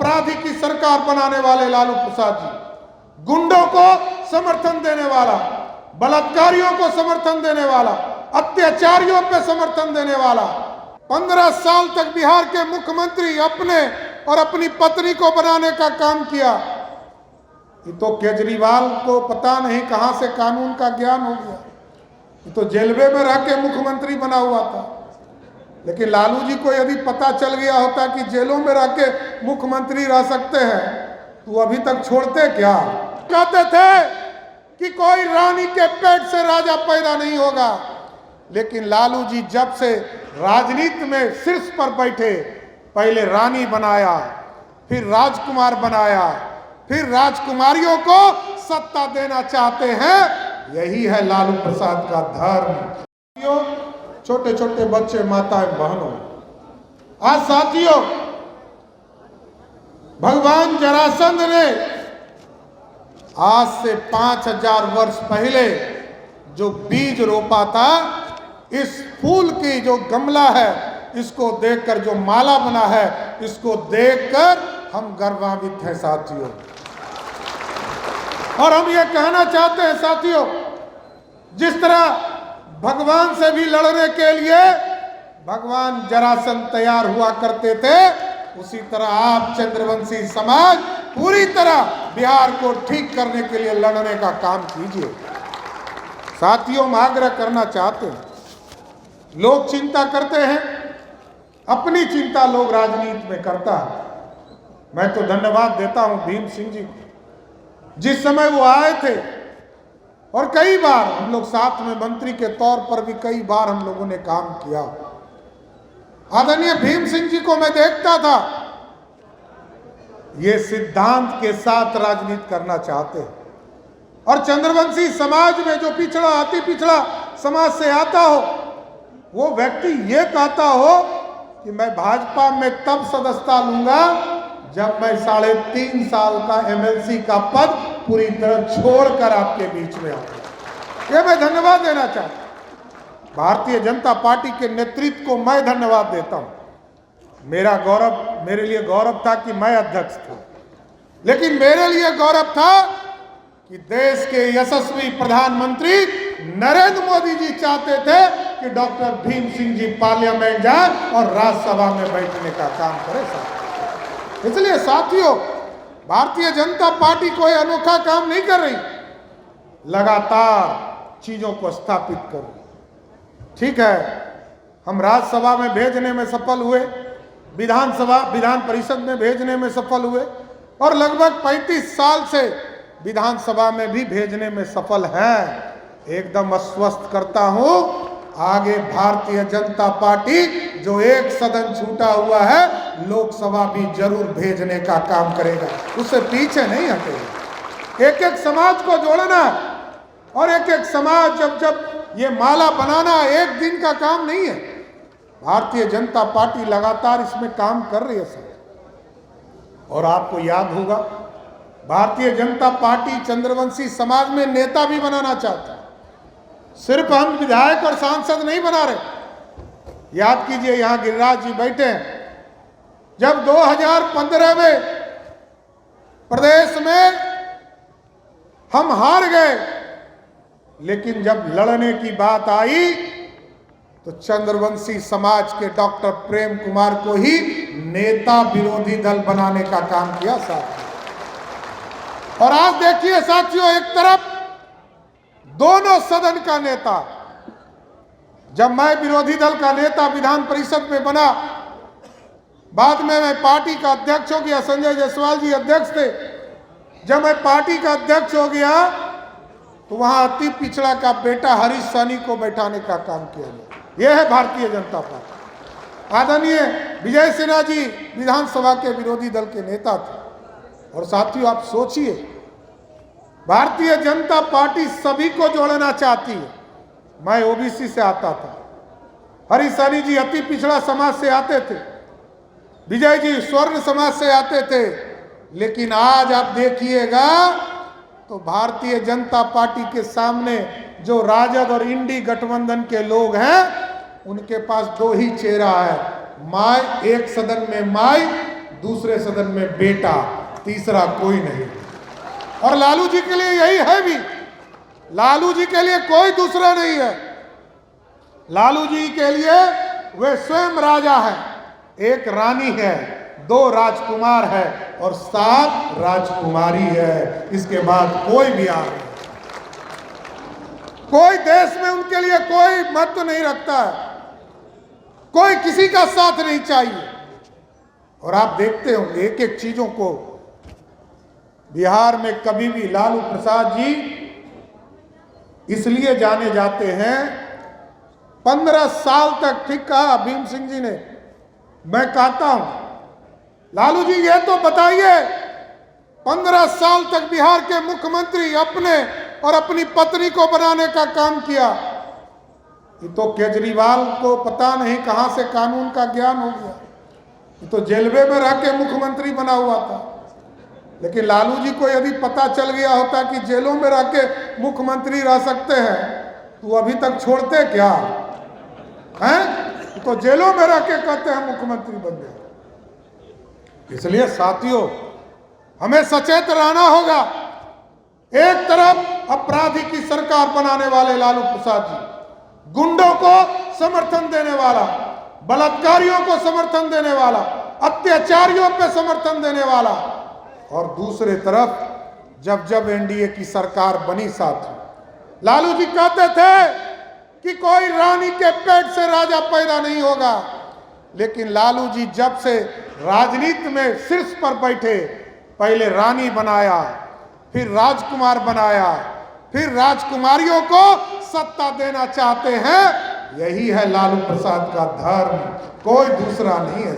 अपराधी की सरकार बनाने वाले लालू प्रसाद जी, गुंडों को समर्थन देने वाला, बलात्कारियों को समर्थन देने वाला, अत्याचारियों पे समर्थन देने वाला, 15 साल तक बिहार के मुख्यमंत्री अपने और अपनी पत्नी को बनाने का काम किया। ये तो केजरीवाल को पता नहीं कहां से कानून का ज्ञान हो गया, ये तो जेलवे में रह के मुख्यमंत्री बना हुआ था। लेकिन लालू जी को यदि पता चल गया होता कि जेलों में रह के मुख्यमंत्री रह सकते हैं तो अभी तक छोड़ते क्या? कहते थे कि कोई रानी के पेट से राजा पैदा नहीं होगा, लेकिन लालू जी जब से राजनीति में शीर्ष पर बैठे, पहले रानी बनाया, फिर राजकुमार बनाया, फिर राजकुमारियों को सत्ता देना चाहते हैं। यही है लालू प्रसाद का धर्म। छोटे छोटे बच्चे, माताएं, बहनों, आज साथियों, भगवान जरासंध ने आज से 5000 वर्ष पहले जो बीज रोपा था, इस फूल की जो गमला है, इसको देखकर जो माला बना है, इसको देखकर हम गर्वान्वित हैं साथियों। और हम ये कहना चाहते हैं साथियों, जिस तरह भगवान से भी लड़ने के लिए भगवान जरासंध तैयार हुआ करते थे, उसी तरह आप चंद्रवंशी समाज पूरी तरह बिहार को ठीक करने के लिए लड़ने का काम कीजिए। साथियों, हम आग्रह करना चाहते हैं, लोग चिंता करते हैं, अपनी चिंता लोग राजनीति में करता है। मैं तो धन्यवाद देता हूं भीम सिंह जी को, जिस समय वो आए थे और कई बार हम लोग साथ में मंत्री के तौर पर भी कई बार हम लोगों ने काम किया। आदरणीय भीम सिंह जी को मैं देखता था, ये सिद्धांत के साथ राजनीति करना चाहते हैं। और चंद्रवंशी समाज में जो पिछड़ा, अति पिछड़ा समाज से आता हो, वो व्यक्ति ये कहता हो कि मैं भाजपा में तब सदस्यता लूंगा जब मैं 3.5 साल का एमएलसी का पद पूरी तरह छोड़कर आपके बीच में आऊंगा। ये मैं धन्यवाद देना चाहता हूं। भारतीय जनता पार्टी के नेतृत्व को मैं धन्यवाद देता हूं। मेरे लिए गौरव था कि मैं अध्यक्ष था, लेकिन मेरे लिए गौरव था कि देश के यशस्वी प्रधानमंत्री नरेंद्र मोदी जी चाहते थे कि डॉक्टर भीम सिंह जी पार्लियामेंट जाए और राज्यसभा में बैठने का काम करे। इसलिए साथियों, भारतीय जनता पार्टी कोई अनोखा काम नहीं कर रही, लगातार चीजों को स्थापित कर रही। ठीक है, हम राज्यसभा में भेजने में सफल हुए, विधान परिषद में भेजने में सफल हुए, और लगभग 35 साल से विधानसभा में भी भेजने में सफल हैं। एकदम आश्वस्त करता हूं, आगे भारतीय जनता पार्टी जो एक सदन छूटा हुआ है, लोकसभा भी जरूर भेजने का काम करेगा, उससे पीछे नहीं हटेगा। एक एक समाज को जोड़ना, और एक एक समाज जब ये माला बनाना एक दिन का काम नहीं है। भारतीय जनता पार्टी लगातार इसमें काम कर रही है सर। और आपको याद होगा, भारतीय जनता पार्टी चंद्रवंशी समाज में नेता भी बनाना चाहता है। सिर्फ हम विधायक और सांसद नहीं बना रहे। याद कीजिए, यहां गिरिराज जी बैठे हैं, जब 2015 में प्रदेश में हम हार गए, लेकिन जब लड़ने की बात आई तो चंद्रवंशी समाज के डॉक्टर प्रेम कुमार को ही नेता विरोधी दल बनाने का काम किया साथियों। और आज देखिए साथियों, एक तरफ दोनों सदन का नेता, जब मैं विरोधी दल का नेता विधान परिषद में बना, बाद में मैं पार्टी का अध्यक्ष हो गया, संजय जायसवाल जी अध्यक्ष थे। जब मैं पार्टी का अध्यक्ष हो गया तो वहां अति पिछड़ा का बेटा हरीश सहनी को बैठाने का काम किया गया। यह है भारतीय जनता पार्टी। आदरणीय विजय सिन्हा जी विधानसभा के विरोधी दल के नेता थे। और साथियों, आप सोचिए, भारतीय जनता पार्टी सभी को जोड़ना चाहती है। मैं ओबीसी से आता था, हरीश सहनी जी अति पिछड़ा समाज से आते थे, विजय जी स्वर्ण समाज से आते थे। लेकिन आज आप देखिएगा तो भारतीय जनता पार्टी के सामने जो राजद और इंडी गठबंधन के लोग हैं, उनके पास दो ही चेहरा है, माई एक सदन में माई, दूसरे सदन में बेटा, तीसरा कोई नहीं। और लालू जी के लिए यही है भी, लालू जी के लिए कोई दूसरा नहीं है। लालू जी के लिए वे स्वयं राजा है, एक रानी है, 2 राजकुमार है और 7 राजकुमारी है। इसके बाद कोई भी आ नहीं। कोई देश में उनके लिए कोई महत्व नहीं रखता है, कोई किसी का साथ नहीं चाहिए। और आप देखते होंगे एक एक चीजों को, बिहार में कभी भी लालू प्रसाद जी इसलिए जाने जाते हैं, 15 साल तक, ठीक कहा भीम सिंह जी ने, मैं कहता हूं लालू जी ये तो बताइए, 15 साल तक बिहार के मुख्यमंत्री अपने और अपनी पत्नी को बनाने का काम किया। ये तो केजरीवाल को पता नहीं कहां से कानून का ज्ञान हो गया, ये तो जेलवे में रह के मुख्यमंत्री बना हुआ था। लेकिन लालू जी को यदि पता चल गया होता कि जेलों में रह के मुख्यमंत्री रह सकते हैं तो अभी तक छोड़ते क्या हैं? तो जेलों में रह के कहते हैं मुख्यमंत्री बन गए। इसलिए साथियों, हमें सचेत रहना होगा। एक तरफ अपराधी की सरकार बनाने वाले लालू प्रसाद जी, गुंडों को समर्थन देने वाला, बलात्कारियों को समर्थन देने वाला, अत्याचारियों पे समर्थन देने वाला, और दूसरे तरफ जब जब एनडीए की सरकार बनी, साथ लालू जी कहते थे कि कोई रानी के पेट से राजा पैदा नहीं होगा। लेकिन लालू जी जब से राजनीति में शीर्ष पर बैठे, पहले रानी बनाया, फिर राजकुमार बनाया, फिर राजकुमारियों को सत्ता देना चाहते हैं। यही है लालू प्रसाद का धर्म, कोई दूसरा नहीं है।